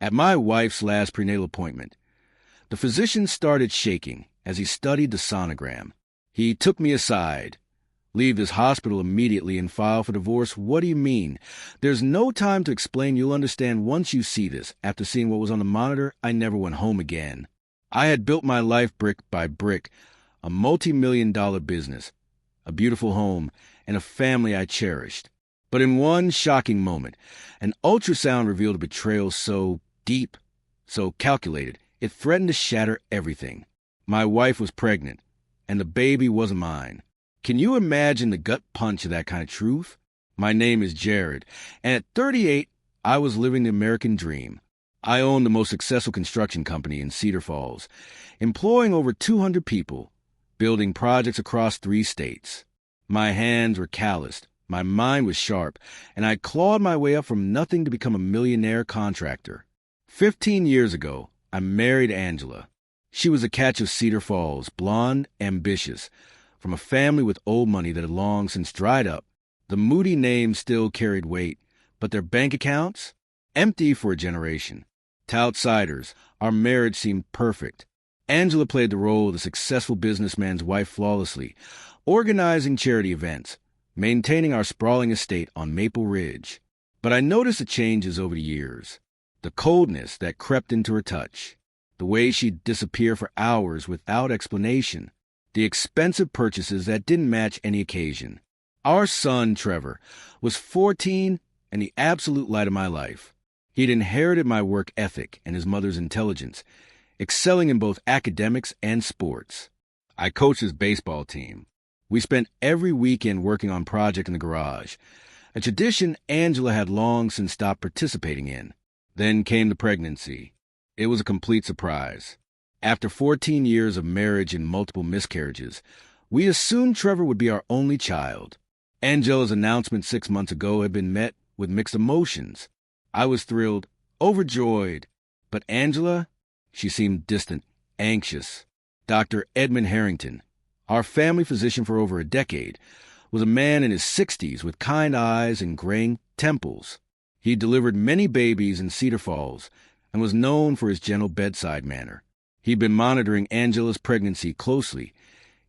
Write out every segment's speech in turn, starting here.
At my wife's last prenatal appointment, the physician started shaking as he studied the sonogram. He took me aside. "Leave this hospital immediately and file for divorce. What do you mean? There's no time to explain. You'll understand once you see this." After seeing what was on the monitor, I never went home again. I had built my life brick by brick, a multi-million-dollar business, a beautiful home, and a family I cherished. But in one shocking moment, an ultrasound revealed a betrayal so deep, so calculated, it threatened to shatter everything. My wife was pregnant, and the baby wasn't mine. Can you imagine the gut punch of that kind of truth? My name is Jared, and at 38, I was living the American dream. I owned the most successful construction company in Cedar Falls, employing over 200 people, building projects across 3 states. My hands were calloused, my mind was sharp, and I clawed my way up from nothing to become a millionaire contractor. 15 years ago, I married Angela. She was a catch of Cedar Falls, blonde, ambitious, from a family with old money that had long since dried up. The Moody name still carried weight, but their bank accounts? Empty for a generation. To outsiders, our marriage seemed perfect. Angela played the role of the successful businessman's wife flawlessly, organizing charity events, maintaining our sprawling estate on Maple Ridge. But I noticed the changes over the years. The coldness that crept into her touch, the way she'd disappear for hours without explanation, the expensive purchases that didn't match any occasion. Our son, Trevor, was 14 and the absolute light of my life. He'd inherited my work ethic and his mother's intelligence, excelling in both academics and sports. I coached his baseball team. We spent every weekend working on projects in the garage, a tradition Angela had long since stopped participating in. Then came the pregnancy. It was a complete surprise. After 14 years of marriage and multiple miscarriages, we assumed Trevor would be our only child. Angela's announcement 6 months ago had been met with mixed emotions. I was thrilled, overjoyed. But Angela, she seemed distant, anxious. Dr. Edmund Harrington, our family physician for over a decade, was a man in his 60s with kind eyes and graying temples. He delivered many babies in Cedar Falls and was known for his gentle bedside manner. He'd been monitoring Angela's pregnancy closely,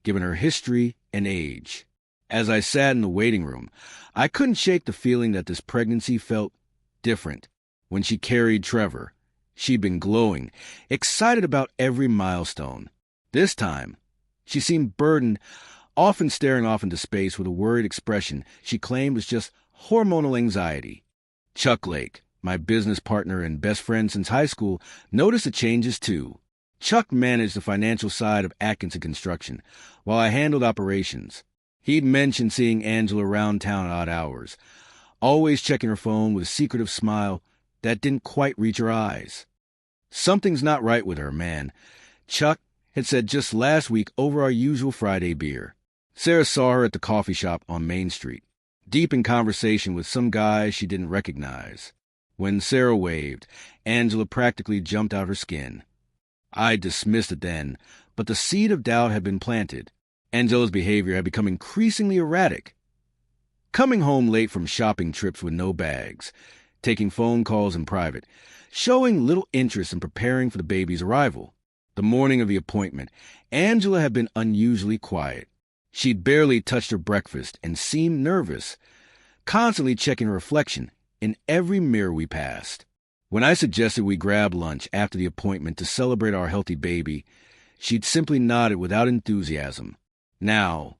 given her history and age. As I sat in the waiting room, I couldn't shake the feeling that this pregnancy felt different. When she carried Trevor, she'd been glowing, excited about every milestone. This time, she seemed burdened, often staring off into space with a worried expression she claimed was just hormonal anxiety. Chuck Lake, my business partner and best friend since high school, noticed the changes too. Chuck managed the financial side of Atkinson Construction, while I handled operations. He'd mentioned seeing Angela around town at odd hours, always checking her phone with a secretive smile that didn't quite reach her eyes. "Something's not right with her, man," Chuck had said just last week over our usual Friday beer. Sarah saw her at the coffee shop on Main Street, deep in conversation with some guy she didn't recognize. When Sarah waved, Angela practically jumped out her skin. I dismissed it then, but the seed of doubt had been planted. Angela's behavior had become increasingly erratic. Coming home late from shopping trips with no bags, taking phone calls in private, showing little interest in preparing for the baby's arrival. The morning of the appointment, Angela had been unusually quiet. She'd barely touched her breakfast and seemed nervous, constantly checking her reflection in every mirror we passed. When I suggested we grab lunch after the appointment to celebrate our healthy baby, she'd simply nodded without enthusiasm. Now,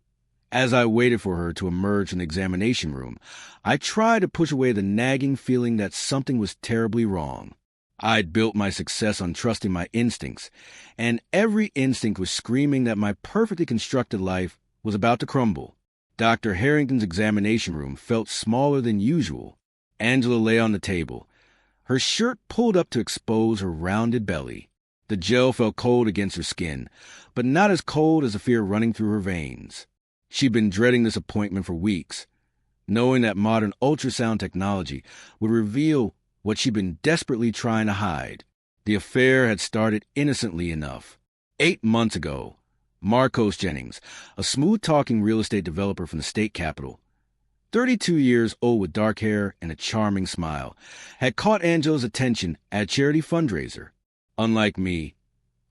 as I waited for her to emerge from the examination room, I tried to push away the nagging feeling that something was terribly wrong. I'd built my success on trusting my instincts, and every instinct was screaming that my perfectly constructed life was about to crumble. Dr. Harrington's examination room felt smaller than usual. Angela lay on the table, her shirt pulled up to expose her rounded belly. The gel felt cold against her skin, but not as cold as the fear running through her veins. She'd been dreading this appointment for weeks, knowing that modern ultrasound technology would reveal what she'd been desperately trying to hide. The affair had started innocently enough. 8 months ago, Marcos Jennings, a smooth-talking real estate developer from the state capital, 32 years old with dark hair and a charming smile, had caught Angela's attention at a charity fundraiser. Unlike me,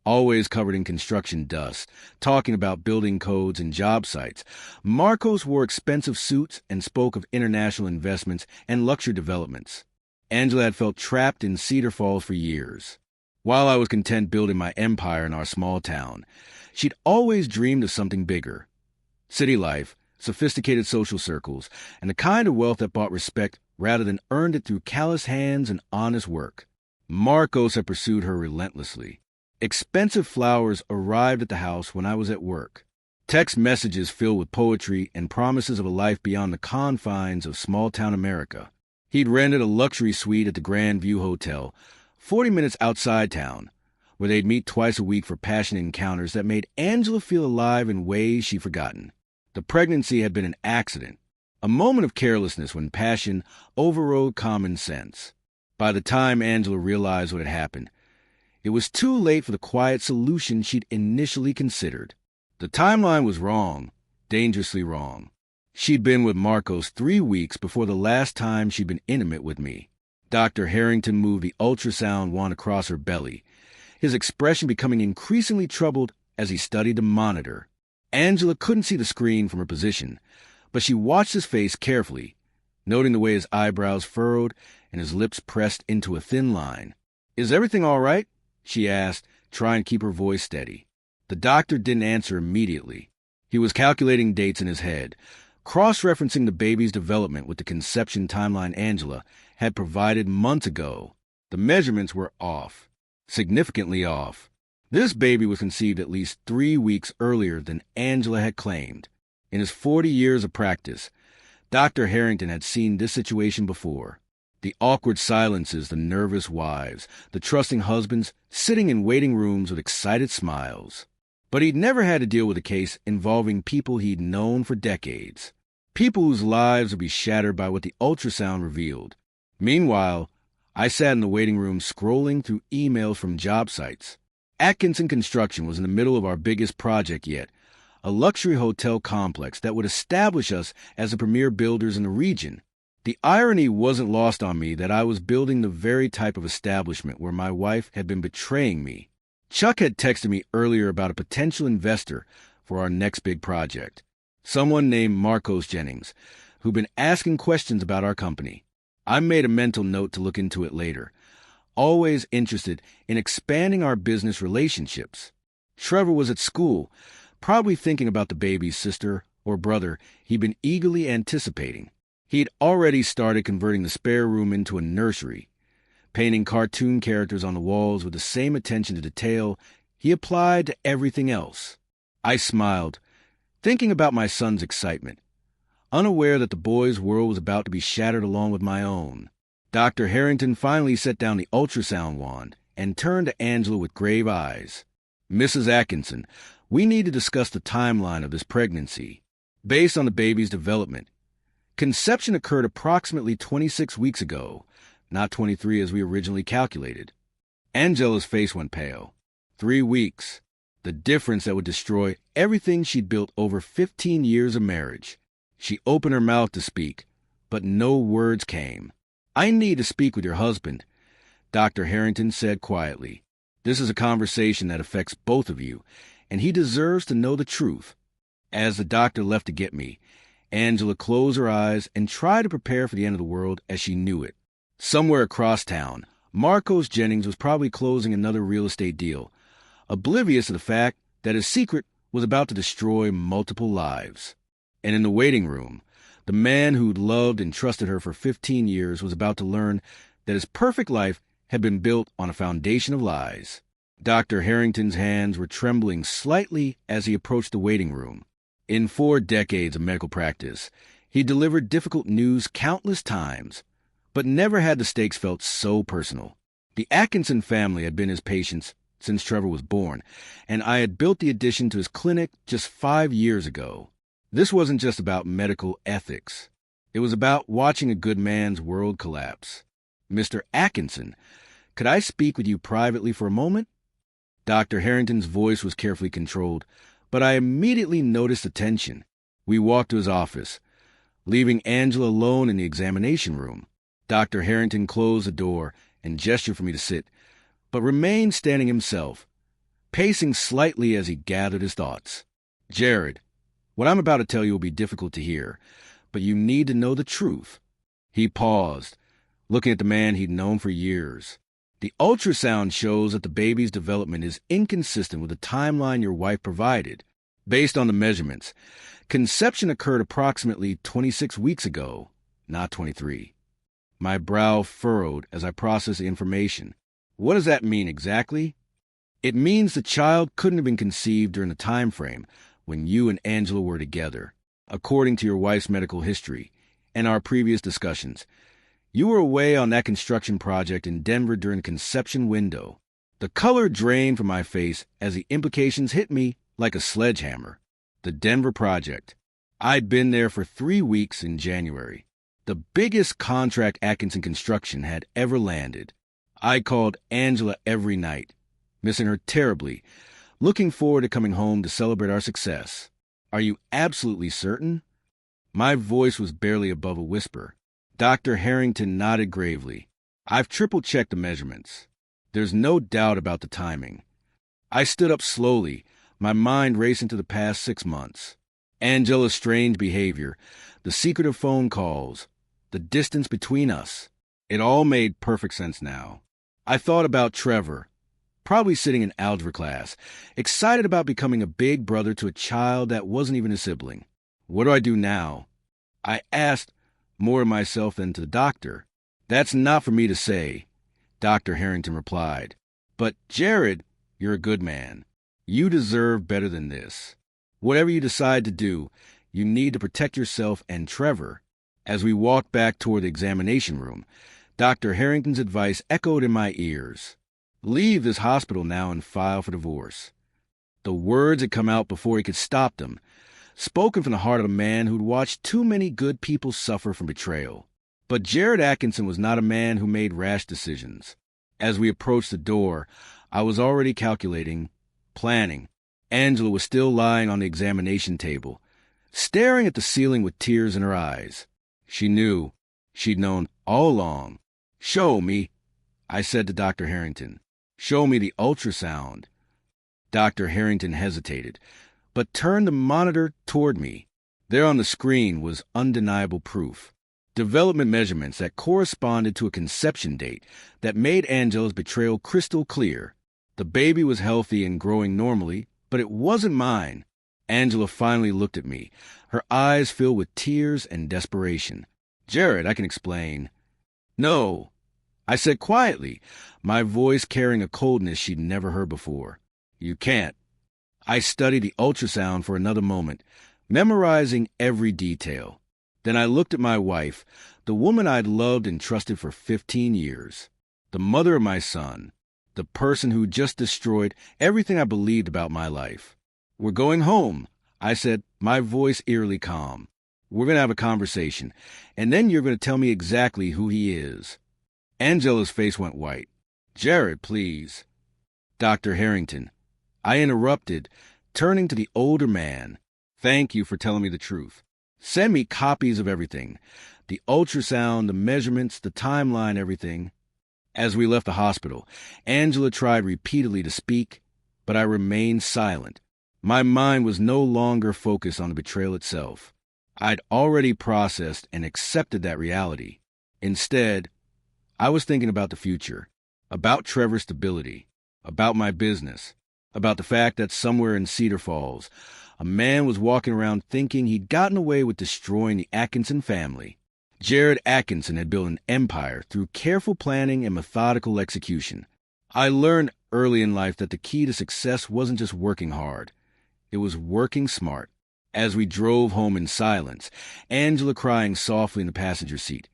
always covered in construction dust, talking about building codes and job sites, Marcos wore expensive suits and spoke of international investments and luxury developments. Angela had felt trapped in Cedar Falls for years. While I was content building my empire in our small town, she'd always dreamed of something bigger. City life, sophisticated social circles, and the kind of wealth that bought respect rather than earned it through callous hands and honest work. Marcos had pursued her relentlessly. Expensive flowers arrived at the house when I was at work. Text messages filled with poetry and promises of a life beyond the confines of small-town America. He'd rented a luxury suite at the Grand View Hotel, 40 minutes outside town, where they'd meet twice a week for passionate encounters that made Angela feel alive in ways she'd forgotten. The pregnancy had been an accident, a moment of carelessness when passion overrode common sense. By the time Angela realized what had happened, it was too late for the quiet solution she'd initially considered. The timeline was wrong, dangerously wrong. She'd been with Marcos 3 weeks before the last time she'd been intimate with me. Dr. Harrington moved the ultrasound wand across her belly, his expression becoming increasingly troubled as he studied the monitor. Angela couldn't see the screen from her position, but she watched his face carefully, noting the way his eyebrows furrowed and his lips pressed into a thin line. "Is everything all right?" she asked, trying to keep her voice steady. The doctor didn't answer immediately. He was calculating dates in his head, cross-referencing the baby's development with the conception timeline Angela had provided months ago. The measurements were off, significantly off. This baby was conceived at least 3 weeks earlier than Angela had claimed. In his 40 years of practice, Dr. Harrington had seen this situation before. The awkward silences, the nervous wives, the trusting husbands sitting in waiting rooms with excited smiles. But he'd never had to deal with a case involving people he'd known for decades. People whose lives would be shattered by what the ultrasound revealed. Meanwhile, I sat in the waiting room scrolling through emails from job sites. Atkinson Construction was in the middle of our biggest project yet, a luxury hotel complex that would establish us as the premier builders in the region. The irony wasn't lost on me that I was building the very type of establishment where my wife had been betraying me. Chuck had texted me earlier about a potential investor for our next big project, someone named Marcos Jennings, who'd been asking questions about our company. I made a mental note to look into it later, always interested in expanding our business relationships. Trevor was at school, probably thinking about the baby's sister or brother he'd been eagerly anticipating. He'd already started converting the spare room into a nursery, painting cartoon characters on the walls with the same attention to detail he applied to everything else. I smiled, thinking about my son's excitement, unaware that the boy's world was about to be shattered along with my own. Dr. Harrington finally set down the ultrasound wand and turned to Angela with grave eyes. "Mrs. Atkinson, we need to discuss the timeline of this pregnancy. Based on the baby's development, conception occurred approximately 26 weeks ago, not 23 as we originally calculated." Angela's face went pale. 3 weeks. The difference that would destroy everything she'd built over 15 years of marriage. She opened her mouth to speak, but no words came. "I need to speak with your husband," Dr. Harrington said quietly. "This is a conversation that affects both of you, and he deserves to know the truth." As the doctor left to get me, Angela closed her eyes and tried to prepare for the end of the world as she knew it. Somewhere across town, Marcos Jennings was probably closing another real estate deal, oblivious to the fact that his secret was about to destroy multiple lives. And in the waiting room, the man who'd loved and trusted her for 15 years was about to learn that his perfect life had been built on a foundation of lies. Dr. Harrington's hands were trembling slightly as he approached the waiting room. In 4 decades of medical practice, he delivered difficult news countless times, but never had the stakes felt so personal. The Atkinson family had been his patients since Trevor was born, and I had built the addition to his clinic just 5 years ago. This wasn't just about medical ethics. It was about watching a good man's world collapse. "Mr. Atkinson, could I speak with you privately for a moment?" Dr. Harrington's voice was carefully controlled, but I immediately noticed the tension. We walked to his office, leaving Angela alone in the examination room. Dr. Harrington closed the door and gestured for me to sit, but remained standing himself, pacing slightly as he gathered his thoughts. "Jared, what I'm about to tell you will be difficult to hear, but you need to know the truth." He paused, looking at the man he'd known for years. "The ultrasound shows that the baby's development is inconsistent with the timeline your wife provided. Based on the measurements, conception occurred approximately 26 weeks ago, not 23. My brow furrowed as I processed the information. "What does that mean exactly?" "It means the child couldn't have been conceived during the time frame when you and Angela were together, according to your wife's medical history and our previous discussions. You were away on that construction project in Denver during the conception window." The color drained from my face as the implications hit me like a sledgehammer. The Denver project. I'd been there for 3 weeks in January. The biggest contract Atkinson Construction had ever landed. I called Angela every night, missing her terribly, looking forward to coming home to celebrate our success. "Are you absolutely certain?" My voice was barely above a whisper. Dr. Harrington nodded gravely. "I've triple-checked the measurements. There's no doubt about the timing." I stood up slowly, my mind racing to the past 6 months. Angela's strange behavior, the secretive phone calls, the distance between us. It all made perfect sense now. I thought about Trevor, probably sitting in algebra class, excited about becoming a big brother to a child that wasn't even a sibling. What do I do now? I asked, more to myself than to the doctor. "That's not for me to say," Dr. Harrington replied. "But, Jared, you're a good man. You deserve better than this. Whatever you decide to do, you need to protect yourself and Trevor." As we walked back toward the examination room, Dr. Harrington's advice echoed in my ears. "Leave this hospital now and file for divorce." The words had come out before he could stop them, spoken from the heart of a man who'd watched too many good people suffer from betrayal. But Jared Atkinson was not a man who made rash decisions. As we approached the door, I was already calculating, planning. Angela was still lying on the examination table, staring at the ceiling with tears in her eyes. She knew. She'd known all along. "Show me," I said to Dr. Harrington. "Show me the ultrasound." Dr. Harrington hesitated, but turned the monitor toward me. There on the screen was undeniable proof. Development measurements that corresponded to a conception date that made Angela's betrayal crystal clear. The baby was healthy and growing normally, but it wasn't mine. Angela finally looked at me, her eyes filled with tears and desperation. "Jared, I can explain." "No," I said quietly, my voice carrying a coldness she'd never heard before. "You can't." I studied the ultrasound for another moment, memorizing every detail. Then I looked at my wife, the woman I'd loved and trusted for 15 years, the mother of my son, the person who just destroyed everything I believed about my life. "We're going home," I said, my voice eerily calm. "We're going to have a conversation, and then you're going to tell me exactly who he is." Angela's face went white. "Jared, please." "Dr. Harrington," I interrupted, turning to the older man. "Thank you for telling me the truth. Send me copies of everything. The ultrasound, the measurements, the timeline, everything." As we left the hospital, Angela tried repeatedly to speak, but I remained silent. My mind was no longer focused on the betrayal itself. I'd already processed and accepted that reality. Instead, I was thinking about the future, about Trevor's stability, about my business, about the fact that somewhere in Cedar Falls, a man was walking around thinking he'd gotten away with destroying the Atkinson family. Jared Atkinson had built an empire through careful planning and methodical execution. I learned early in life that the key to success wasn't just working hard. It was working smart. As we drove home in silence, Angela crying softly in the passenger seat,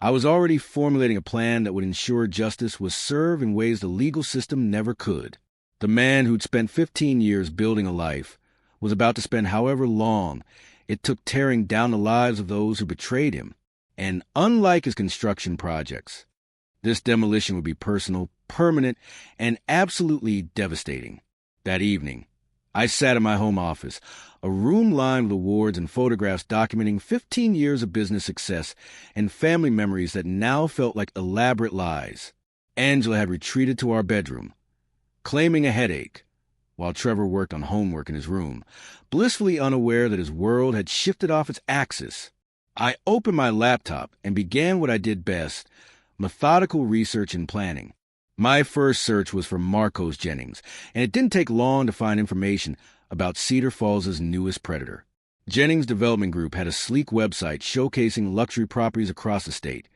I was already formulating a plan that would ensure justice was served in ways the legal system never could. The man who'd spent 15 years building a life was about to spend however long it took tearing down the lives of those who betrayed him. And unlike his construction projects, this demolition would be personal, permanent, and absolutely devastating. That evening, I sat in my home office, a room lined with awards and photographs documenting 15 years of business success and family memories that now felt like elaborate lies. Angela had retreated to our bedroom, claiming a headache, while Trevor worked on homework in his room, blissfully unaware that his world had shifted off its axis. I opened my laptop and began what I did best, methodical research and planning. My first search was for Marcos Jennings, and it didn't take long to find information about Cedar Falls' newest predator. Jennings Development Group had a sleek website showcasing luxury properties across the state,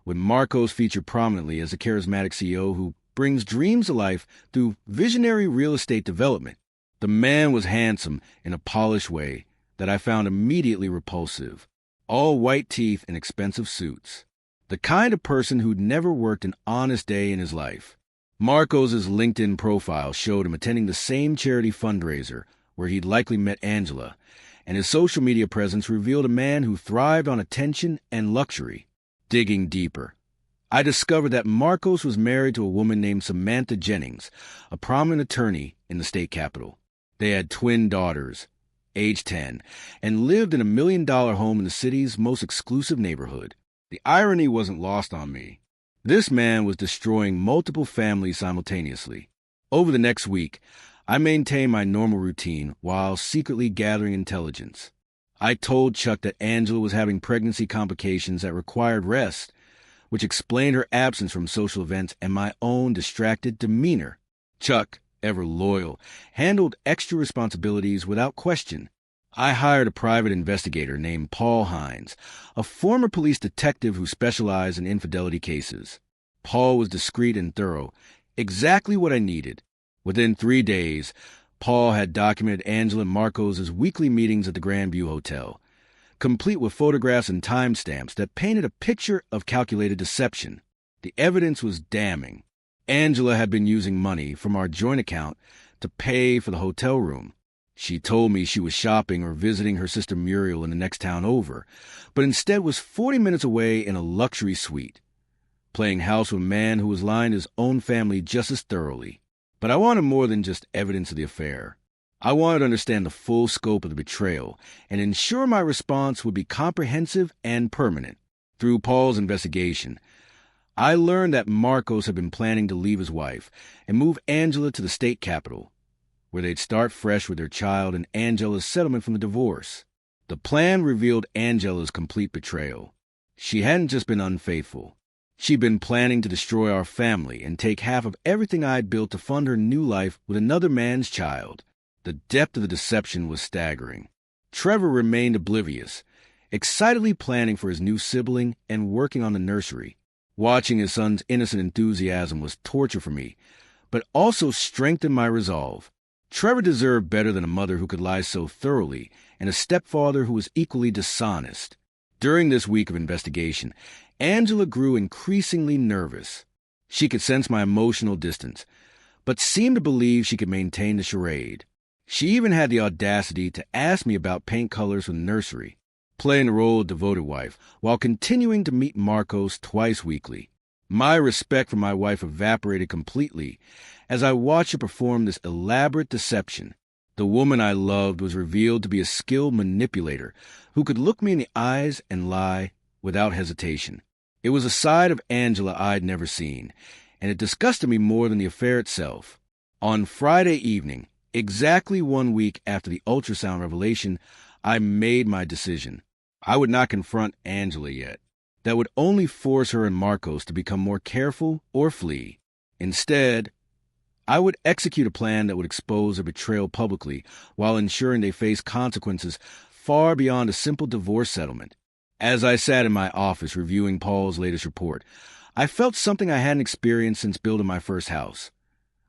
with Marcos featured prominently as a charismatic CEO who brings dreams to life through visionary real estate development. The man was handsome in a polished way that I found immediately repulsive. All white teeth and expensive suits. The kind of person who'd never worked an honest day in his life. Marcos' LinkedIn profile showed him attending the same charity fundraiser where he'd likely met Angela, and his social media presence revealed a man who thrived on attention and luxury. Digging deeper, I discovered that Marcos was married to a woman named Samantha Jennings, a prominent attorney in the state capitol. They had twin daughters, age 10, and lived in $1 million home in the city's most exclusive neighborhood. The irony wasn't lost on me. This man was destroying multiple families simultaneously. Over the next week, I maintained my normal routine while secretly gathering intelligence. I told Chuck that Angela was having pregnancy complications that required rest, which explained her absence from social events and my own distracted demeanor. Chuck, ever loyal, handled extra responsibilities without question. I hired a private investigator named Paul Hines, a former police detective who specialized in infidelity cases. Paul was discreet and thorough, exactly what I needed. Within 3 days, Paul had documented Angela and Marcos' weekly meetings at the Grandview Hotel, complete with photographs and timestamps that painted a picture of calculated deception. The evidence was damning. Angela had been using money from our joint account to pay for the hotel room. She told me she was shopping or visiting her sister Muriel in the next town over, but instead was 40 minutes away in a luxury suite, playing house with a man who was lying to his own family just as thoroughly. But I wanted more than just evidence of the affair. I wanted to understand the full scope of the betrayal and ensure my response would be comprehensive and permanent. Through Paul's investigation, I learned that Marcos had been planning to leave his wife and move Angela to the state capitol, where they'd start fresh with their child and Angela's settlement from the divorce. The plan revealed Angela's complete betrayal. She hadn't just been unfaithful. She'd been planning to destroy our family and take half of everything I'd built to fund her new life with another man's child. The depth of the deception was staggering. Trevor remained oblivious, excitedly planning for his new sibling and working on the nursery. Watching his son's innocent enthusiasm was torture for me, but also strengthened my resolve. Trevor deserved better than a mother who could lie so thoroughly and a stepfather who was equally dishonest. During this week of investigation, Angela grew increasingly nervous. She could sense my emotional distance, but seemed to believe she could maintain the charade. She even had the audacity to ask me about paint colors from the nursery, playing the role of devoted wife while continuing to meet Marcos twice weekly. My respect for my wife evaporated completely as I watched her perform this elaborate deception. The woman I loved was revealed to be a skilled manipulator who could look me in the eyes and lie without hesitation. It was a side of Angela I'd never seen, and it disgusted me more than the affair itself. On Friday evening, exactly 1 week after the ultrasound revelation, I made my decision. I would not confront Angela yet. That would only force her and Marcos to become more careful or flee. Instead, I would execute a plan that would expose their betrayal publicly while ensuring they face consequences far beyond a simple divorce settlement. As I sat in my office reviewing Paul's latest report, I felt something I hadn't experienced since building my first house.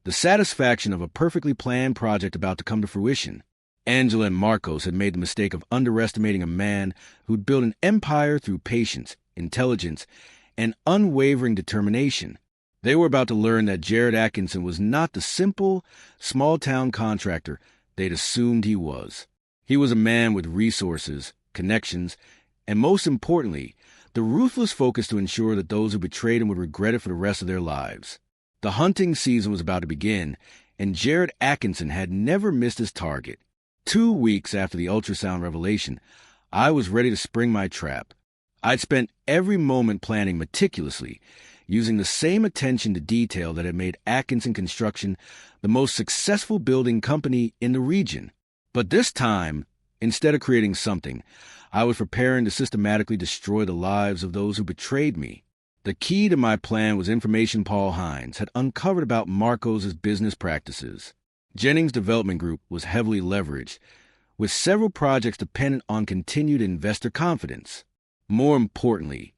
The satisfaction of a perfectly planned project about to come to fruition. Angela and Marcos had made the mistake of underestimating a man who'd built an empire through patience, intelligence, and unwavering determination. They were about to learn that Jared Atkinson was not the simple, small-town contractor they'd assumed he was. He was a man with resources, connections, and most importantly, the ruthless focus to ensure that those who betrayed him would regret it for the rest of their lives. The hunting season was about to begin, and Jared Atkinson had never missed his target. 2 weeks after the ultrasound revelation, I was ready to spring my trap. I'd spent every moment planning meticulously, using the same attention to detail that had made Atkinson Construction the most successful building company in the region. But this time, instead of creating something, I was preparing to systematically destroy the lives of those who betrayed me. The key to my plan was information Paul Hines had uncovered about Marcos' business practices. Jennings Development Group was heavily leveraged, with several projects dependent on continued investor confidence. More importantly,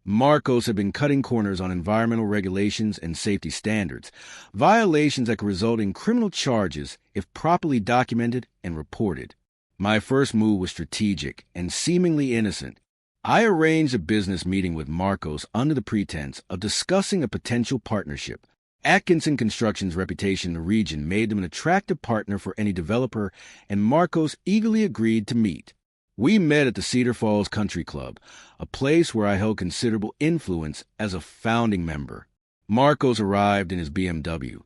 Marcos had been cutting corners on environmental regulations and safety standards, violations that could result in criminal charges if properly documented and reported. My first move was strategic and seemingly innocent. I arranged a business meeting with Marcos under the pretense of discussing a potential partnership. Atkinson Construction's reputation in the region made them an attractive partner for any developer, and Marcos eagerly agreed to meet. We met at the Cedar Falls Country Club, a place where I held considerable influence as a founding member. Marcos arrived in his BMW,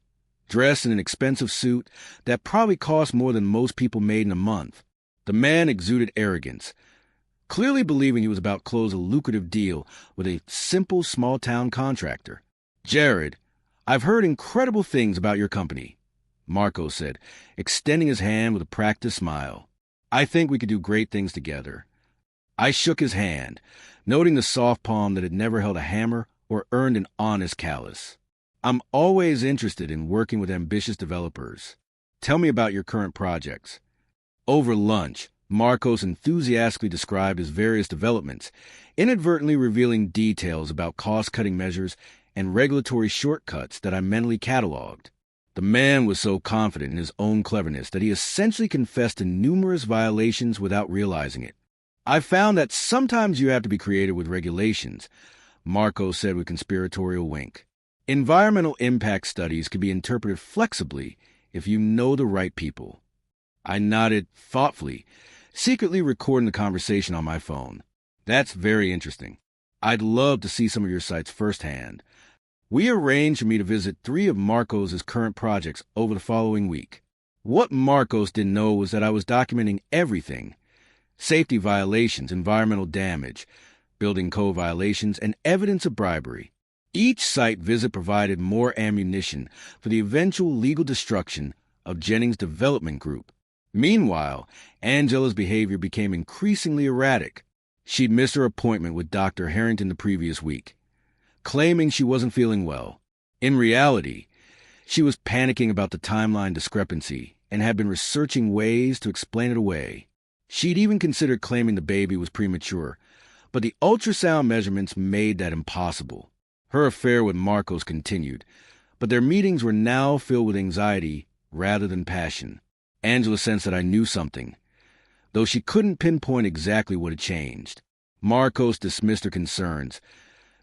dressed in an expensive suit that probably cost more than most people made in a month. The man exuded arrogance, clearly believing he was about to close a lucrative deal with a simple small-town contractor. "Jared, I've heard incredible things about your company," Marcos said, extending his hand with a practiced smile. "I think we could do great things together." I shook his hand, noting the soft palm that had never held a hammer or earned an honest callus. "I'm always interested in working with ambitious developers. Tell me about your current projects." Over lunch, Marcos enthusiastically described his various developments, inadvertently revealing details about cost-cutting measures and regulatory shortcuts that I mentally cataloged. The man was so confident in his own cleverness that he essentially confessed to numerous violations without realizing it. "I found that sometimes you have to be creative with regulations," Marcos said with a conspiratorial wink. "Environmental impact studies can be interpreted flexibly if you know the right people." I nodded thoughtfully, secretly recording the conversation on my phone. "That's very interesting. I'd love to see some of your sites firsthand." We arranged for me to visit 3 of Marcos' current projects over the following week. What Marcos didn't know was that I was documenting everything: safety violations, environmental damage, building code violations, and evidence of bribery. Each site visit provided more ammunition for the eventual legal destruction of Jennings Development Group. Meanwhile, Angela's behavior became increasingly erratic. She'd missed her appointment with Dr. Harrington the previous week, claiming she wasn't feeling well. In reality, she was panicking about the timeline discrepancy and had been researching ways to explain it away. She'd even considered claiming the baby was premature, but the ultrasound measurements made that impossible. Her affair with Marcos continued, but their meetings were now filled with anxiety rather than passion. Angela sensed that I knew something, though she couldn't pinpoint exactly what had changed. Marcos dismissed her concerns,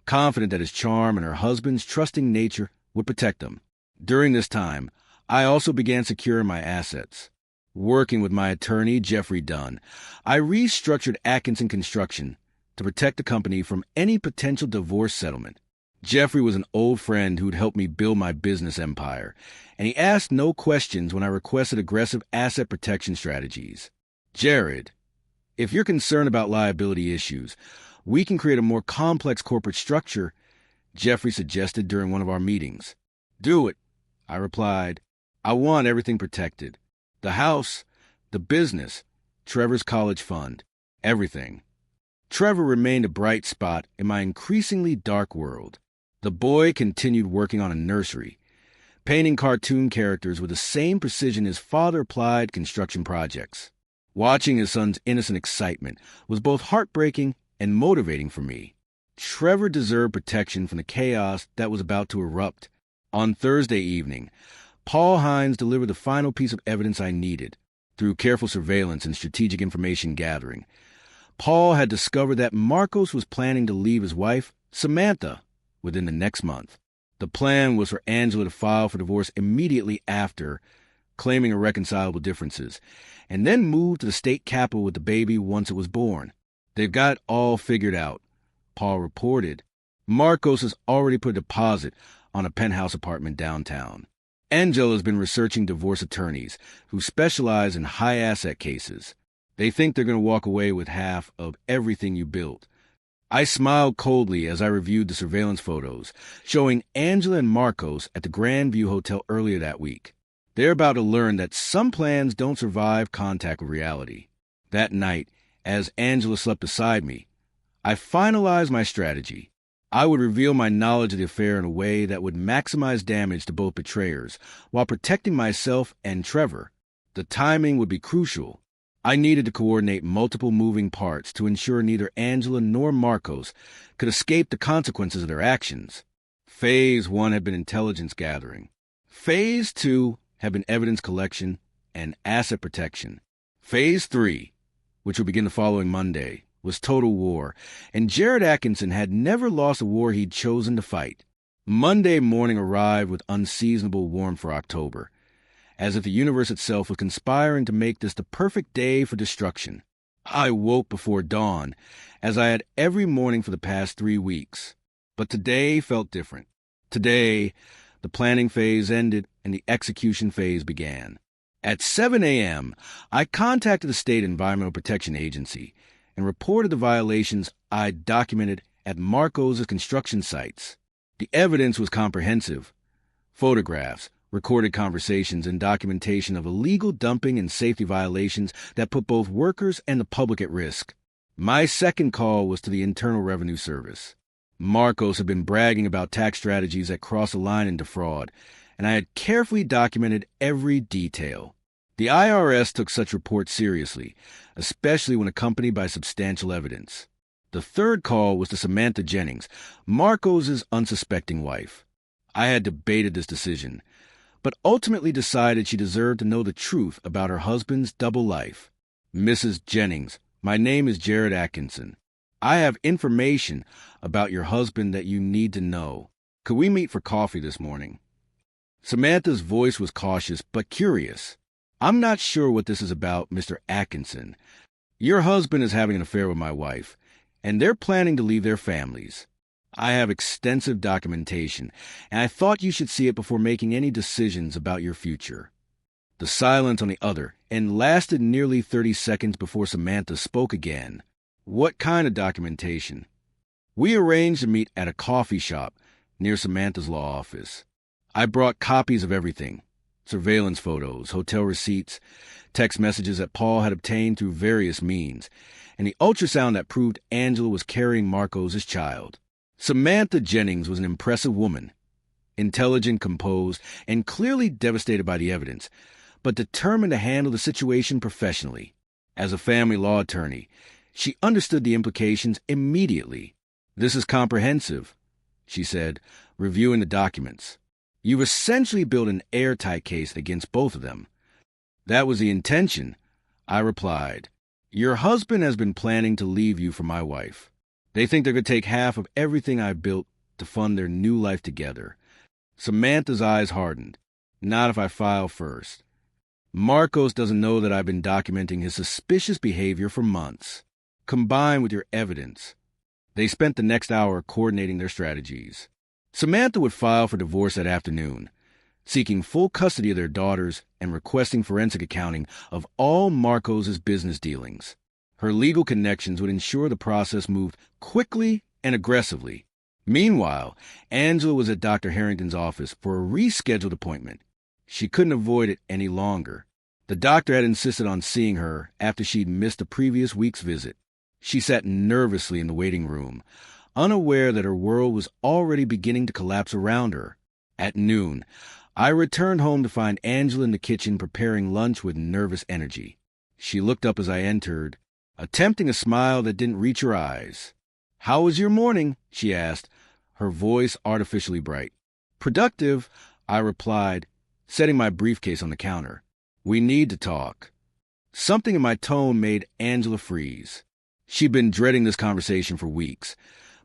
confident that his charm and her husband's trusting nature would protect them. During this time, I also began securing my assets. Working with my attorney, Jeffrey Dunn, I restructured Atkinson Construction to protect the company from any potential divorce settlement. Jeffrey was an old friend who'd helped me build my business empire, and he asked no questions when I requested aggressive asset protection strategies. "Jared, if you're concerned about liability issues, we can create a more complex corporate structure," Jeffrey suggested during one of our meetings. "Do it," I replied. "I want everything protected. The house, the business, Trevor's college fund, everything." Trevor remained a bright spot in my increasingly dark world. The boy continued working on a nursery, painting cartoon characters with the same precision his father applied construction projects. Watching his son's innocent excitement was both heartbreaking and motivating for me. Trevor deserved protection from the chaos that was about to erupt. On Thursday evening, Paul Hines delivered the final piece of evidence I needed. Through careful surveillance and strategic information gathering, Paul had discovered that Marcos was planning to leave his wife, Samantha, within the next month. The plan was for Angela to file for divorce immediately after, claiming irreconcilable differences, and then move to the state capital with the baby once it was born. "They've got it all figured out," Paul reported. "Marcos has already put a deposit on a penthouse apartment downtown." Angela's been researching divorce attorneys who specialize in high-asset cases. They think they're going to walk away with half of everything you built. I smiled coldly as I reviewed the surveillance photos, showing Angela and Marcos at the Grand View Hotel earlier that week. They're about to learn that some plans don't survive contact with reality. That night, as Angela slept beside me, I finalized my strategy. I would reveal my knowledge of the affair in a way that would maximize damage to both betrayers while protecting myself and Trevor. The timing would be crucial. I needed to coordinate multiple moving parts to ensure neither Angela nor Marcos could escape the consequences of their actions. Phase 1 had been intelligence gathering. Phase 2 had been evidence collection and asset protection. Phase 3, which would begin the following Monday, was total war, and Jared Atkinson had never lost a war he'd chosen to fight. Monday morning arrived with unseasonable warmth for October, as if the universe itself was conspiring to make this the perfect day for destruction. I woke before dawn, as I had every morning for the past 3 weeks. But today felt different. Today, the planning phase ended and the execution phase began. At 7 a.m., I contacted the State Environmental Protection Agency and reported the violations I'd documented at Marcos' construction sites. The evidence was comprehensive. Photographs, recorded conversations, and documentation of illegal dumping and safety violations that put both workers and the public at risk. My second call was to the Internal Revenue Service. Marcos had been bragging about tax strategies that cross the line into fraud, and I had carefully documented every detail. The IRS took such reports seriously, especially when accompanied by substantial evidence. The third call was to Samantha Jennings, Marcos' unsuspecting wife. I had debated this decision, but ultimately decided she deserved to know the truth about her husband's double life. Mrs. Jennings, my name is Jared Atkinson. I have information about your husband that you need to know. Could we meet for coffee this morning? Samantha's voice was cautious but curious. I'm not sure what this is about, Mr. Atkinson. Your husband is having an affair with my wife, and they're planning to leave their families. I have extensive documentation, and I thought you should see it before making any decisions about your future. The silence on the other end lasted nearly 30 seconds before Samantha spoke again. What kind of documentation? We arranged to meet at a coffee shop near Samantha's law office. I brought copies of everything: surveillance photos, hotel receipts, text messages that Paul had obtained through various means, and the ultrasound that proved Angela was carrying Marcos' child. Samantha Jennings was an impressive woman, intelligent, composed, and clearly devastated by the evidence, but determined to handle the situation professionally. As a family law attorney, she understood the implications immediately. "This is comprehensive," she said, reviewing the documents. "You've essentially built an airtight case against both of them." "That was the intention," I replied. "Your husband has been planning to leave you for my wife. They think they're going to take half of everything I've built to fund their new life together." Samantha's eyes hardened. "Not if I file first. Marcos doesn't know that I've been documenting his suspicious behavior for months. Combined with your evidence." They spent the next hour coordinating their strategies. Samantha would file for divorce that afternoon, seeking full custody of their daughters and requesting forensic accounting of all Marcos' business dealings. Her legal connections would ensure the process moved quickly and aggressively. Meanwhile, Angela was at Dr. Harrington's office for a rescheduled appointment. She couldn't avoid it any longer. The doctor had insisted on seeing her after she'd missed the previous week's visit. She sat nervously in the waiting room, unaware that her world was already beginning to collapse around her. At noon, I returned home to find Angela in the kitchen preparing lunch with nervous energy. She looked up as I entered, attempting a smile that didn't reach her eyes. "How was your morning?" she asked, her voice artificially bright. "Productive," I replied, setting my briefcase on the counter. "We need to talk." Something in my tone made Angela freeze. She'd been dreading this conversation for weeks,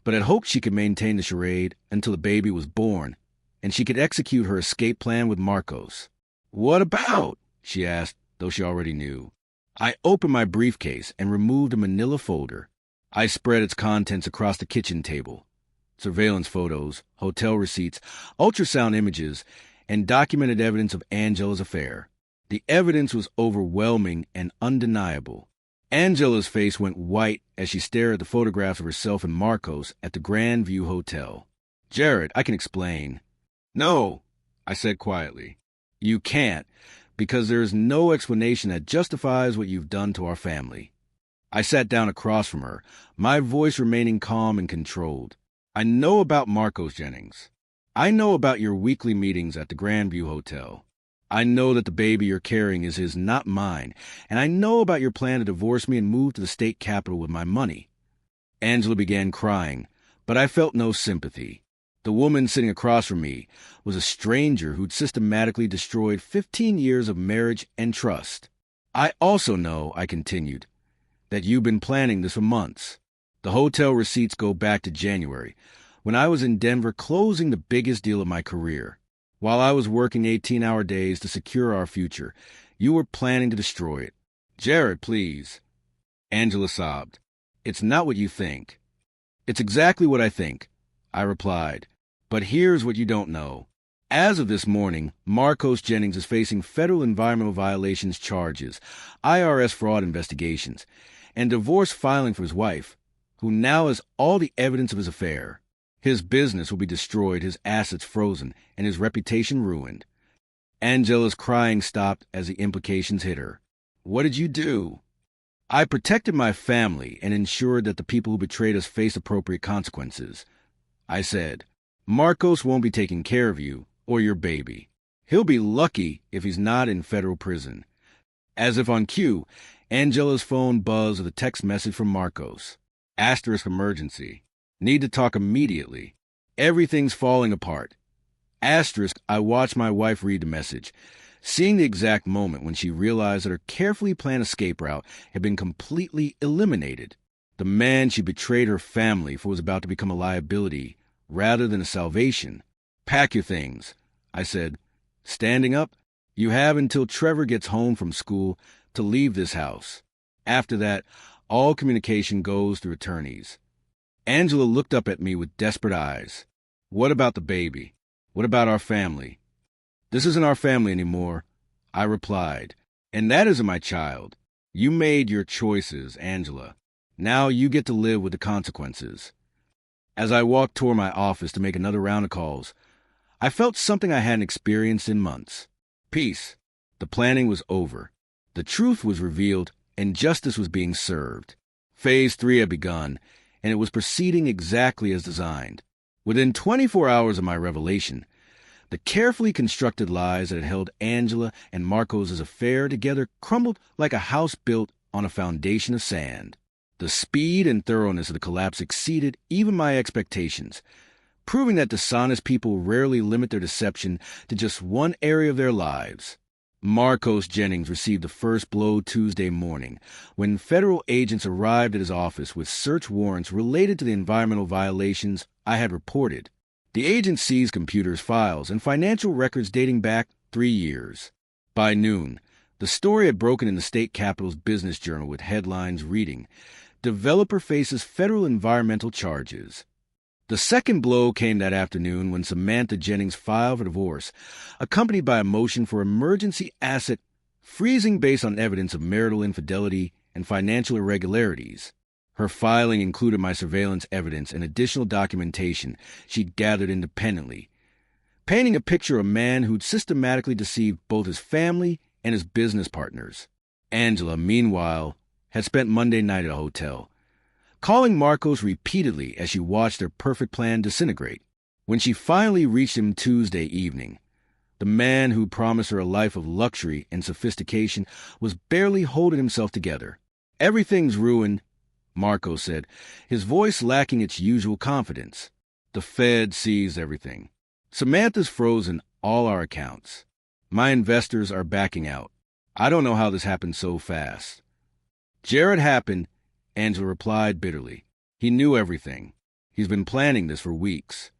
but had hoped she could maintain the charade until the baby was born and she could execute her escape plan with Marcos. "What about?" she asked, though she already knew. I opened my briefcase and removed a manila folder. I spread its contents across the kitchen table: surveillance photos, hotel receipts, ultrasound images, and documented evidence of Angela's affair. The evidence was overwhelming and undeniable. Angela's face went white as she stared at the photographs of herself and Marcos at the Grand View Hotel. "Jared, I can explain." "No," I said quietly. "You can't, because there is no explanation that justifies what you've done to our family." I sat down across from her, my voice remaining calm and controlled. "I know about Marcos Jennings. I know about your weekly meetings at the Grandview Hotel. I know that the baby you're carrying is his, not mine, and I know about your plan to divorce me and move to the state capital with my money." Angela began crying, but I felt no sympathy. The woman sitting across from me was a stranger who'd systematically destroyed 15 years of marriage and trust. "I also know," I continued, "that you've been planning this for months. The hotel receipts go back to January, when I was in Denver closing the biggest deal of my career. While I was working 18-hour days to secure our future, you were planning to destroy it." "Jared, please." Angela sobbed. "It's not what you think." "It's exactly what I think," I replied. "But here's what you don't know. As of this morning, Marcos Jennings is facing federal environmental violations charges, IRS fraud investigations, and divorce filing for his wife, who now has all the evidence of his affair. His business will be destroyed, his assets frozen, and his reputation ruined." Angela's crying stopped as the implications hit her. "What did you do?" "I protected my family and ensured that the people who betrayed us face appropriate consequences," I said. "Marcos won't be taking care of you or your baby. He'll be lucky if he's not in federal prison." As if on cue, Angela's phone buzzed with a text message from Marcos. Asterisk emergency. Need to talk immediately. Everything's falling apart. Asterisk, I watched my wife read the message, seeing the exact moment when she realized that her carefully planned escape route had been completely eliminated. The man she betrayed her family for was about to become a liability rather than a salvation. "Pack your things," I said. Standing up, "You have until Trevor gets home from school to leave this house. After that, all communication goes through attorneys." Angela looked up at me with desperate eyes. "What about the baby? What about our family?" "This isn't our family anymore," I replied. "And that isn't my child. You made your choices, Angela. Now you get to live with the consequences." As I walked toward my office to make another round of calls, I felt something I hadn't experienced in months. Peace. The planning was over. The truth was revealed, and justice was being served. Phase 3 had begun, and it was proceeding exactly as designed. Within 24 hours of my revelation, the carefully constructed lies that had held Angela and Marcos' affair together crumbled like a house built on a foundation of sand. The speed and thoroughness of the collapse exceeded even my expectations, proving that dishonest people rarely limit their deception to just one area of their lives. Marcos Jennings received the first blow Tuesday morning when federal agents arrived at his office with search warrants related to the environmental violations I had reported. The agents seized computers, files, and financial records dating back 3 years. By noon, the story had broken in the state capital's business journal with headlines reading, "Developer faces federal environmental charges." The second blow came that afternoon when Samantha Jennings filed for divorce, accompanied by a motion for emergency asset freezing based on evidence of marital infidelity and financial irregularities. Her filing included my surveillance evidence and additional documentation she'd gathered independently, painting a picture of a man who'd systematically deceived both his family and his business partners. Angela, meanwhile, had spent Monday night at a hotel, calling Marcos repeatedly as she watched their perfect plan disintegrate. When she finally reached him Tuesday evening, the man who promised her a life of luxury and sophistication was barely holding himself together. "Everything's ruined," Marcos said, his voice lacking its usual confidence. "The Fed seized everything. Samantha's frozen all our accounts. My investors are backing out. I don't know how this happened so fast." "Jared happened," Angela replied bitterly. "He knew everything. He's been planning this for weeks."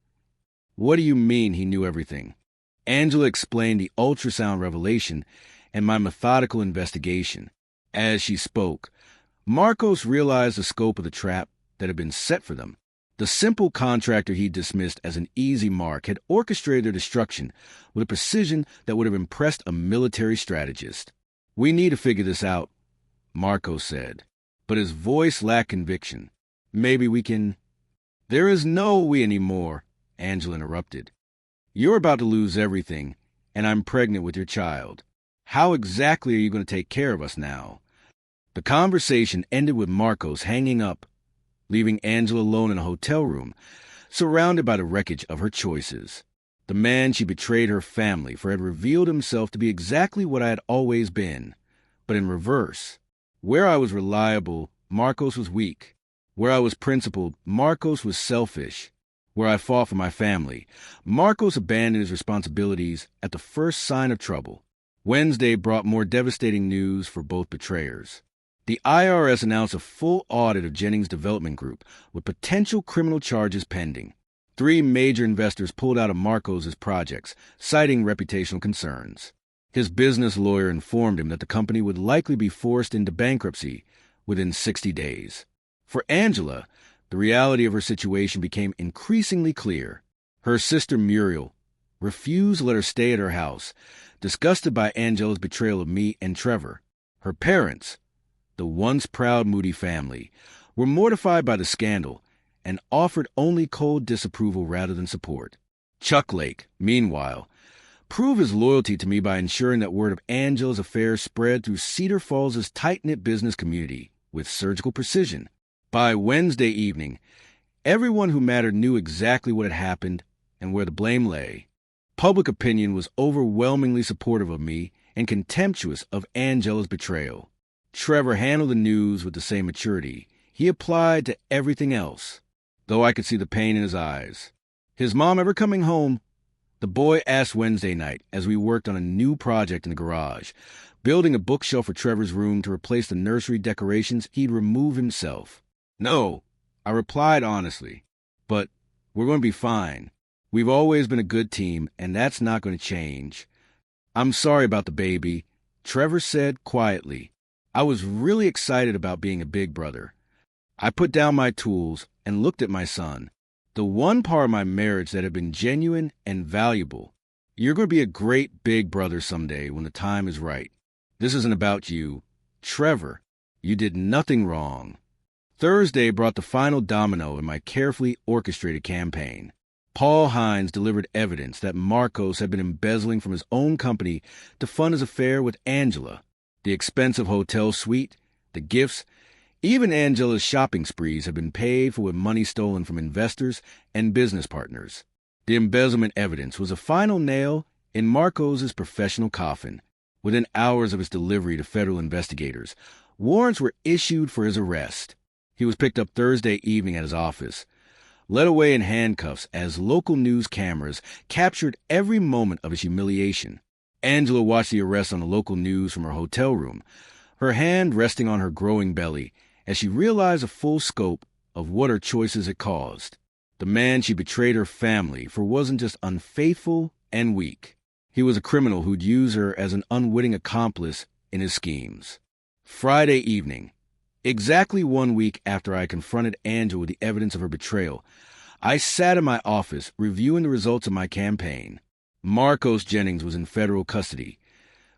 "What do you mean he knew everything?" Angela explained the ultrasound revelation and my methodical investigation. As she spoke, Marcos realized the scope of the trap that had been set for them. The simple contractor he dismissed as an easy mark had orchestrated their destruction with a precision that would have impressed a military strategist. "We need to figure this out," Marco said, but his voice lacked conviction. "Maybe we can—" "There is no we anymore," Angela interrupted. "You're about to lose everything, and I'm pregnant with your child. How exactly are you going to take care of us now?" The conversation ended with Marcos hanging up, leaving Angela alone in a hotel room, surrounded by the wreckage of her choices. The man she betrayed her family for had revealed himself to be exactly what I had always been, but in reverse. Where I was reliable, Marcos was weak. Where I was principled, Marcos was selfish. Where I fought for my family, Marcos abandoned his responsibilities at the first sign of trouble. Wednesday brought more devastating news for both betrayers. The IRS announced a full audit of Jennings' development group with potential criminal charges pending. 3 major investors pulled out of Marcos' projects, citing reputational concerns. His business lawyer informed him that the company would likely be forced into bankruptcy within 60 days. For Angela, the reality of her situation became increasingly clear. Her sister Muriel refused to let her stay at her house, disgusted by Angela's betrayal of me and Trevor. Her parents, the once proud Moody family, were mortified by the scandal and offered only cold disapproval rather than support. Chuck Lake, meanwhile, proved his loyalty to me by ensuring that word of Angela's affair spread through Cedar Falls' tight-knit business community with surgical precision. By Wednesday evening, everyone who mattered knew exactly what had happened and where the blame lay. Public opinion was overwhelmingly supportive of me and contemptuous of Angela's betrayal. Trevor handled the news with the same maturity he applied to everything else, though I could see the pain in his eyes. "His mom ever coming home?" the boy asked Wednesday night as we worked on a new project in the garage, building a bookshelf for Trevor's room to replace the nursery decorations he'd removed himself. "No," I replied honestly, "but we're going to be fine. We've always been a good team, and that's not going to change." "I'm sorry about the baby," Trevor said quietly. I was really excited about being a big brother. I put down my tools and looked at my son, the one part of my marriage that had been genuine and valuable. "You're going to be a great big brother someday when the time is right. This isn't about you. Trevor, you did nothing wrong." Thursday brought the final domino in my carefully orchestrated campaign. Paul Hines delivered evidence that Marcos had been embezzling from his own company to fund his affair with Angela. The expensive hotel suite, the gifts, even Angela's shopping sprees had been paid for with money stolen from investors and business partners. The embezzlement evidence was a final nail in Marcos' professional coffin. Within hours of its delivery to federal investigators, warrants were issued for his arrest. He was picked up Thursday evening at his office, led away in handcuffs as local news cameras captured every moment of his humiliation. Angela watched the arrest on the local news from her hotel room, her hand resting on her growing belly as she realized the full scope of what her choices had caused. The man she betrayed her family for wasn't just unfaithful and weak. He was a criminal who'd use her as an unwitting accomplice in his schemes. Friday evening, exactly 1 week after I confronted Angela with the evidence of her betrayal, I sat in my office reviewing the results of my campaign. Marcos Jennings was in federal custody,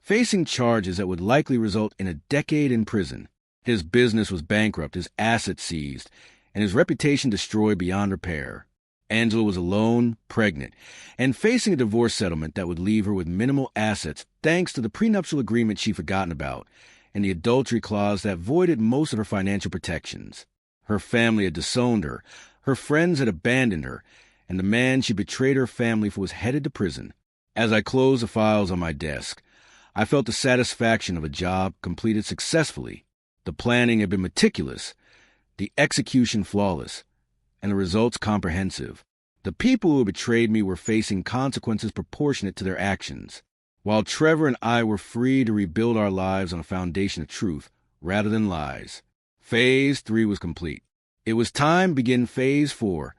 facing charges that would likely result in a decade in prison. His business was bankrupt, his assets seized, and his reputation destroyed beyond repair. Angela was alone, pregnant, and facing a divorce settlement that would leave her with minimal assets thanks to the prenuptial agreement she'd forgotten about and the adultery clause that voided most of her financial protections. Her family had disowned her, her friends had abandoned her, and the man she betrayed her family for was headed to prison. As I closed the files on my desk, I felt the satisfaction of a job completed successfully. The planning had been meticulous, the execution flawless, and the results comprehensive. The people who betrayed me were facing consequences proportionate to their actions, while Trevor and I were free to rebuild our lives on a foundation of truth rather than lies. Phase 3 was complete. It was time to begin Phase 4,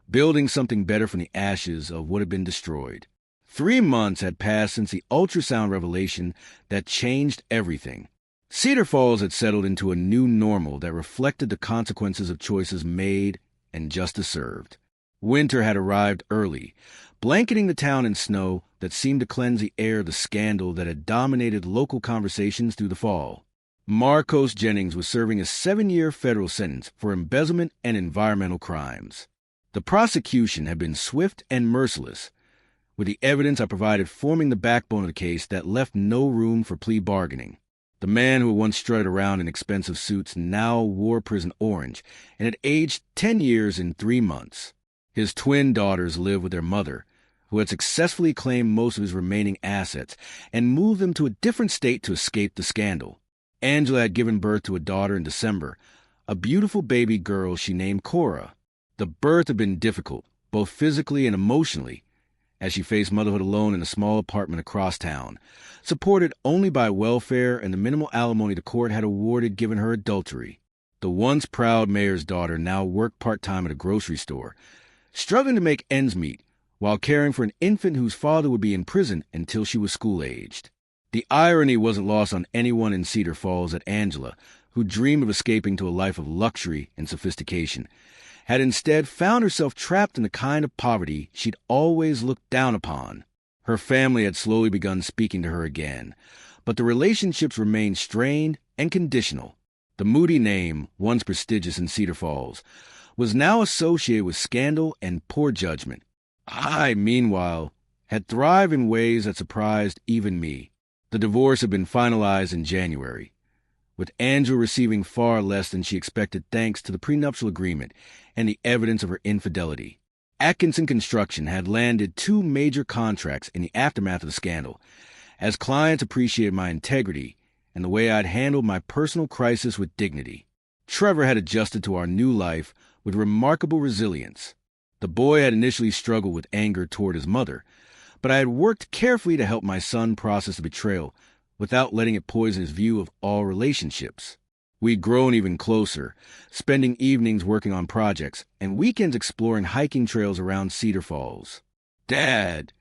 building something better from the ashes of what had been destroyed. 3 months had passed since the ultrasound revelation that changed everything. Cedar Falls had settled into a new normal that reflected the consequences of choices made and justice served. Winter had arrived early, blanketing the town in snow that seemed to cleanse the air of the scandal that had dominated local conversations through the fall. Marcos Jennings was serving a 7-year federal sentence for embezzlement and environmental crimes. The prosecution had been swift and merciless, with the evidence I provided forming the backbone of the case that left no room for plea bargaining. The man who once strutted around in expensive suits now wore prison orange and had aged 10 years and 3 months. His twin daughters lived with their mother, who had successfully claimed most of his remaining assets and moved them to a different state to escape the scandal. Angela had given birth to a daughter in December, a beautiful baby girl she named Cora. The birth had been difficult, both physically and emotionally, as she faced motherhood alone in a small apartment across town, supported only by welfare and the minimal alimony the court had awarded given her adultery. The once proud mayor's daughter now worked part-time at a grocery store, struggling to make ends meet while caring for an infant whose father would be in prison until she was school-aged. The irony wasn't lost on anyone in Cedar Falls that Angela, who dreamed of escaping to a life of luxury and sophistication, had instead found herself trapped in the kind of poverty she'd always looked down upon. Her family had slowly begun speaking to her again, but the relationships remained strained and conditional. The moody name, once prestigious in Cedar Falls, was now associated with scandal and poor judgment. I, meanwhile, had thrived in ways that surprised even me. The divorce had been finalized in January, with Angela receiving far less than she expected thanks to the prenuptial agreement and the evidence of her infidelity. Atkinson Construction had landed 2 major contracts in the aftermath of the scandal, as clients appreciated my integrity and the way I'd handled my personal crisis with dignity. Trevor had adjusted to our new life with remarkable resilience. The boy had initially struggled with anger toward his mother, but I had worked carefully to help my son process the betrayal without letting it poison his view of all relationships. We'd grown even closer, spending evenings working on projects and weekends exploring hiking trails around Cedar Falls. "Dad,"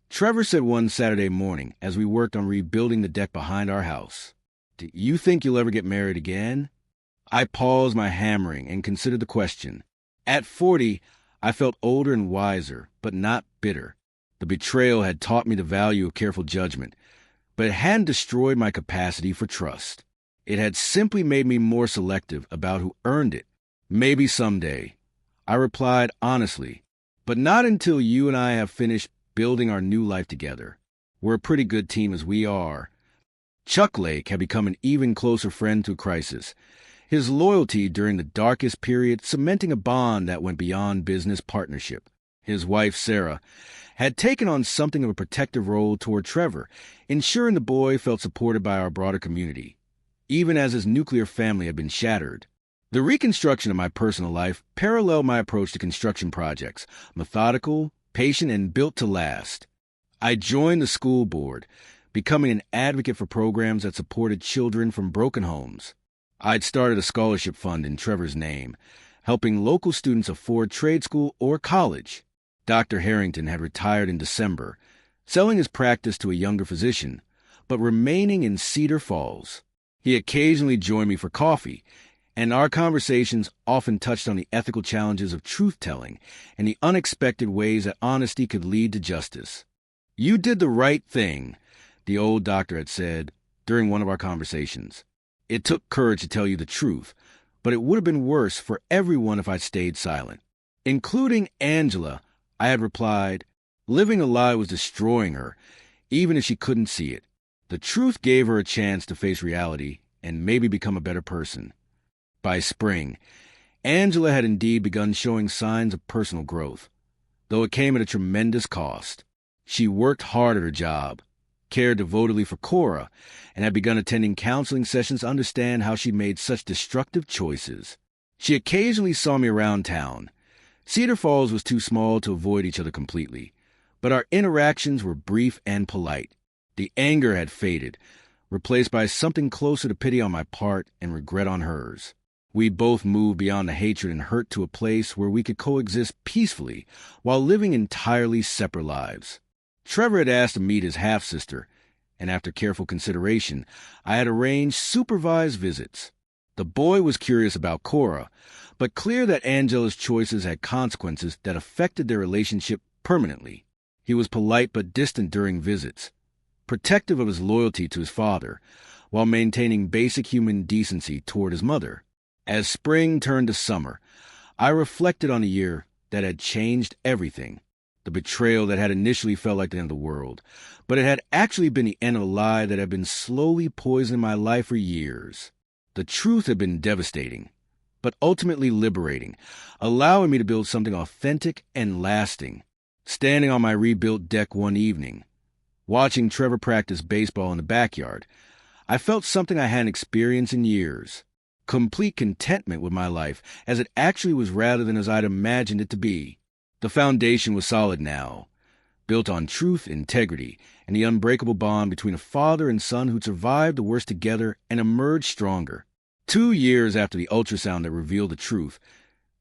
Trevor said one Saturday morning as we worked on rebuilding the deck behind our house, "do you think you'll ever get married again?" I paused my hammering and considered the question. At 40, I felt older and wiser, but not bitter. The betrayal had taught me the value of careful judgment, but it hadn't destroyed my capacity for trust. It had simply made me more selective about who earned it. "Maybe someday," I replied honestly, "but not until you and I have finished building our new life together. We're a pretty good team as we are." Chuck Lake had become an even closer friend through crisis, his loyalty during the darkest period cementing a bond that went beyond business partnership. His wife, Sarah, had taken on something of a protective role toward Trevor, ensuring the boy felt supported by our broader community, even as his nuclear family had been shattered. The reconstruction of my personal life paralleled my approach to construction projects, methodical, patient, and built to last. I joined the school board, becoming an advocate for programs that supported children from broken homes. I'd started a scholarship fund in Trevor's name, helping local students afford trade school or college. Dr. Harrington had retired in December, selling his practice to a younger physician, but remaining in Cedar Falls. He occasionally joined me for coffee, and our conversations often touched on the ethical challenges of truth-telling and the unexpected ways that honesty could lead to justice. "You did the right thing," the old doctor had said during one of our conversations. "It took courage to tell you the truth, but it would have been worse for everyone if I'd stayed silent." Including Angela, I had replied, living a lie was destroying her, even if she couldn't see it. The truth gave her a chance to face reality and maybe become a better person. By spring, Angela had indeed begun showing signs of personal growth, though it came at a tremendous cost. She worked hard at her job, cared devotedly for Cora, and had begun attending counseling sessions to understand how she made such destructive choices. She occasionally saw me around town. Cedar Falls was too small to avoid each other completely, but our interactions were brief and polite. The anger had faded, replaced by something closer to pity on my part and regret on hers. We both moved beyond the hatred and hurt to a place where we could coexist peacefully while living entirely separate lives. Trevor had asked to meet his half-sister, and after careful consideration, I had arranged supervised visits. The boy was curious about Cora, but clear that Angela's choices had consequences that affected their relationship permanently. He was polite but distant during visits, protective of his loyalty to his father, while maintaining basic human decency toward his mother. As spring turned to summer, I reflected on a year that had changed everything. The betrayal that had initially felt like the end of the world, but it had actually been the end of a lie that had been slowly poisoning my life for years. The truth had been devastating, but ultimately liberating, allowing me to build something authentic and lasting. Standing on my rebuilt deck one evening, watching Trevor practice baseball in the backyard, I felt something I hadn't experienced in years. Complete contentment with my life, as it actually was rather than as I'd imagined it to be. The foundation was solid now, built on truth, integrity, and the unbreakable bond between a father and son who'd survived the worst together and emerged stronger. 2 years after the ultrasound that revealed the truth,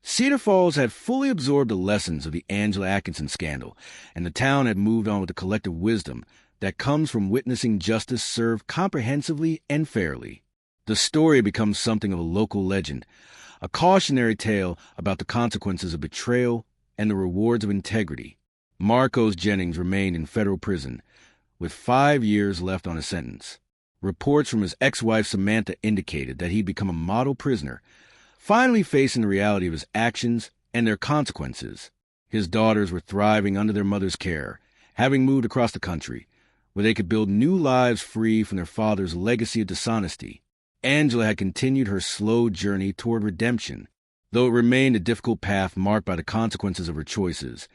Cedar Falls had fully absorbed the lessons of the Angela Atkinson scandal, and the town had moved on with the collective wisdom that comes from witnessing justice served comprehensively and fairly. The story becomes something of a local legend, a cautionary tale about the consequences of betrayal and the rewards of integrity. Marcos Jennings remained in federal prison, with 5 years left on his sentence. Reports from his ex-wife Samantha indicated that he'd become a model prisoner, finally facing the reality of his actions and their consequences. His daughters were thriving under their mother's care, having moved across the country, where they could build new lives free from their father's legacy of dishonesty. Angela had continued her slow journey toward redemption, though it remained a difficult path marked by the consequences of her choices.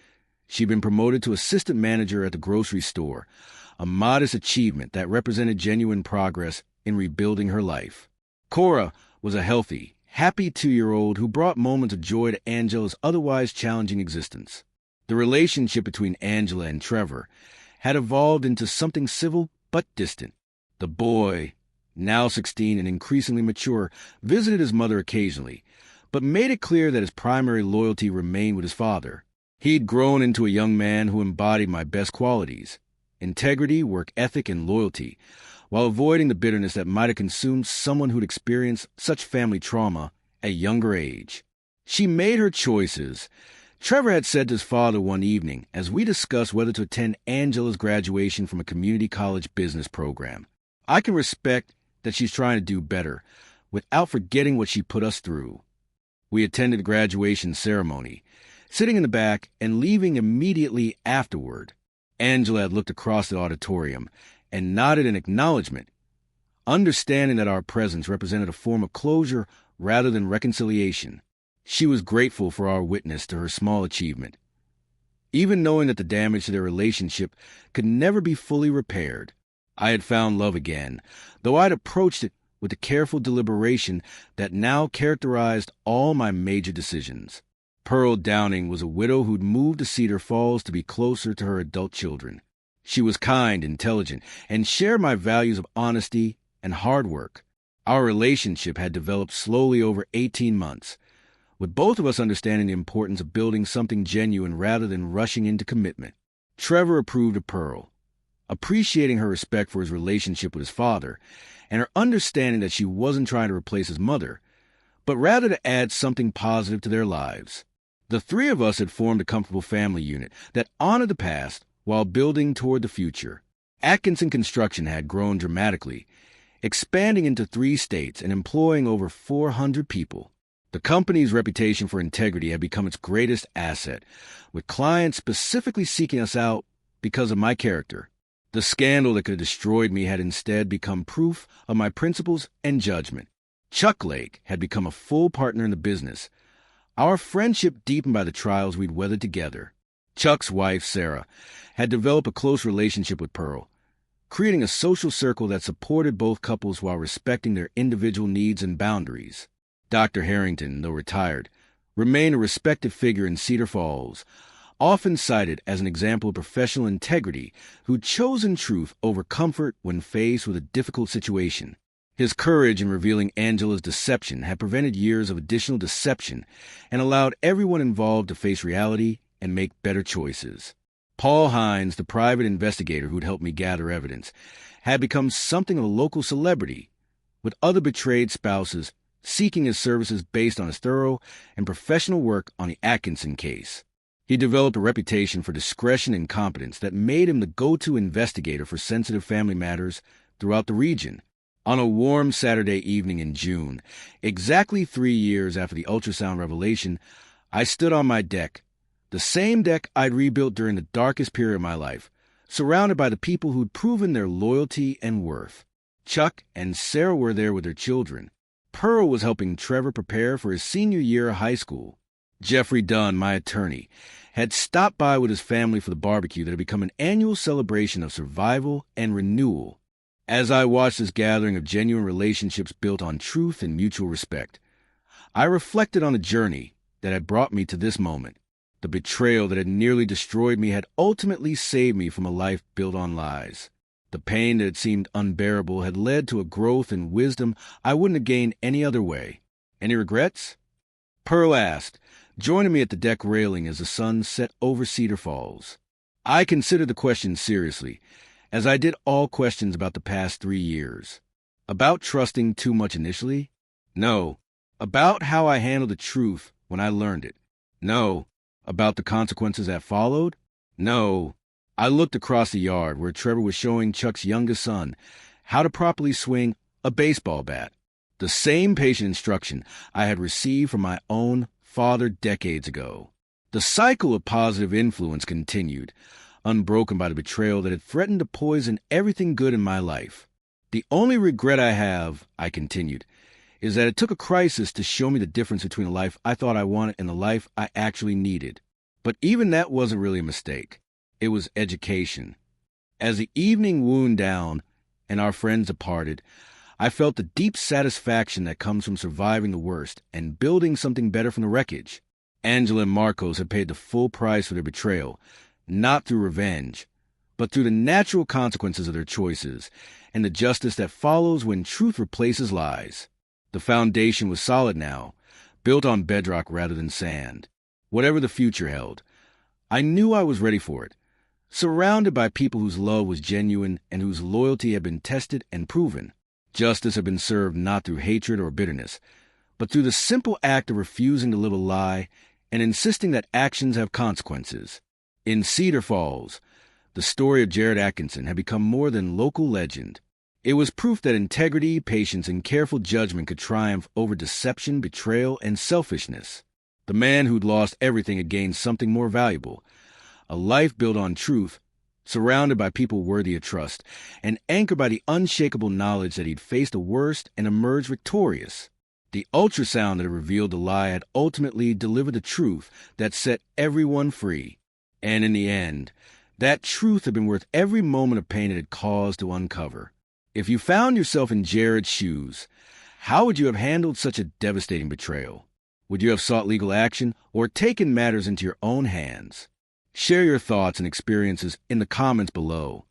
She'd been promoted to assistant manager at the grocery store, a modest achievement that represented genuine progress in rebuilding her life. Cora was a healthy, happy 2-year-old who brought moments of joy to Angela's otherwise challenging existence. The relationship between Angela and Trevor had evolved into something civil but distant. The boy, now 16 and increasingly mature, visited his mother occasionally, but made it clear that his primary loyalty remained with his father. He'd grown into a young man who embodied my best qualities: integrity, work ethic, and loyalty, while avoiding the bitterness that might have consumed someone who'd experienced such family trauma at a younger age. She made her choices. Trevor had said to his father one evening, as we discussed whether to attend Angela's graduation from a community college business program, "I can respect that she's trying to do better, without forgetting what she put us through." We attended the graduation ceremony, sitting in the back and leaving immediately afterward. Angela had looked across the auditorium and nodded in acknowledgement, understanding that our presence represented a form of closure rather than reconciliation. She was grateful for our witness to her small achievement, even knowing that the damage to their relationship could never be fully repaired. I had found love again, though I'd approached it with the careful deliberation that now characterized all my major decisions. Pearl Downing was a widow who'd moved to Cedar Falls to be closer to her adult children. She was kind, intelligent, and shared my values of honesty and hard work. Our relationship had developed slowly over 18 months, with both of us understanding the importance of building something genuine rather than rushing into commitment. Trevor approved of Pearl, appreciating her respect for his relationship with his father, and her understanding that she wasn't trying to replace his mother, but rather to add something positive to their lives. The three of us had formed a comfortable family unit that honored the past while building toward the future. Atkinson Construction had grown dramatically, expanding into 3 states and employing over 400 people. The company's reputation for integrity had become its greatest asset, with clients specifically seeking us out because of my character. The scandal that could have destroyed me had instead become proof of my principles and judgment. Chuck Lake had become a full partner in the business, our friendship deepened by the trials we'd weathered together. Chuck's wife, Sarah, had developed a close relationship with Pearl, creating a social circle that supported both couples while respecting their individual needs and boundaries. Dr. Harrington, though retired, remained a respected figure in Cedar Falls, often cited as an example of professional integrity who'd chosen truth over comfort when faced with a difficult situation. His courage in revealing Angela's deception had prevented years of additional deception and allowed everyone involved to face reality and make better choices. Paul Hines, the private investigator who'd helped me gather evidence, had become something of a local celebrity, with other betrayed spouses seeking his services based on his thorough and professional work on the Atkinson case. He developed a reputation for discretion and competence that made him the go-to investigator for sensitive family matters throughout the region. On a warm Saturday evening in June, exactly 3 years after the ultrasound revelation, I stood on my deck, the same deck I'd rebuilt during the darkest period of my life, surrounded by the people who'd proven their loyalty and worth. Chuck and Sarah were there with their children. Pearl was helping Trevor prepare for his senior year of high school. Jeffrey Dunn, my attorney, had stopped by with his family for the barbecue that had become an annual celebration of survival and renewal. As I watched this gathering of genuine relationships built on truth and mutual respect, I reflected on the journey that had brought me to this moment. The betrayal that had nearly destroyed me had ultimately saved me from a life built on lies. The pain that had seemed unbearable had led to a growth and wisdom I wouldn't have gained any other way. Any regrets? Pearl asked, joining me at the deck railing as the sun set over Cedar Falls. I considered the question seriously, as I did all questions about the past 3 years. About trusting too much initially? No. About how I handled the truth when I learned it? No. About the consequences that followed? No. I looked across the yard where Trevor was showing Chuck's youngest son how to properly swing a baseball bat. The same patient instruction I had received from my own father decades ago. The cycle of positive influence continued, unbroken by the betrayal that had threatened to poison everything good in my life. The only regret I have, I continued, is that it took a crisis to show me the difference between the life I thought I wanted and the life I actually needed. But even that wasn't really a mistake. It was education. As the evening wound down and our friends departed, I felt the deep satisfaction that comes from surviving the worst and building something better from the wreckage. Angela and Marcos had paid the full price for their betrayal, not through revenge, but through the natural consequences of their choices and the justice that follows when truth replaces lies. The foundation was solid now, built on bedrock rather than sand. Whatever the future held, I knew I was ready for it, surrounded by people whose love was genuine and whose loyalty had been tested and proven. Justice had been served not through hatred or bitterness, but through the simple act of refusing to live a lie and insisting that actions have consequences. In Cedar Falls, the story of Jared Atkinson had become more than local legend. It was proof that integrity, patience, and careful judgment could triumph over deception, betrayal, and selfishness. The man who'd lost everything had gained something more valuable, a life built on truth, surrounded by people worthy of trust, and anchored by the unshakable knowledge that he'd faced the worst and emerged victorious. The ultrasound that had revealed the lie had ultimately delivered the truth that set everyone free. And in the end, that truth had been worth every moment of pain it had caused to uncover. If you found yourself in Jared's shoes, how would you have handled such a devastating betrayal? Would you have sought legal action or taken matters into your own hands? Share your thoughts and experiences in the comments below.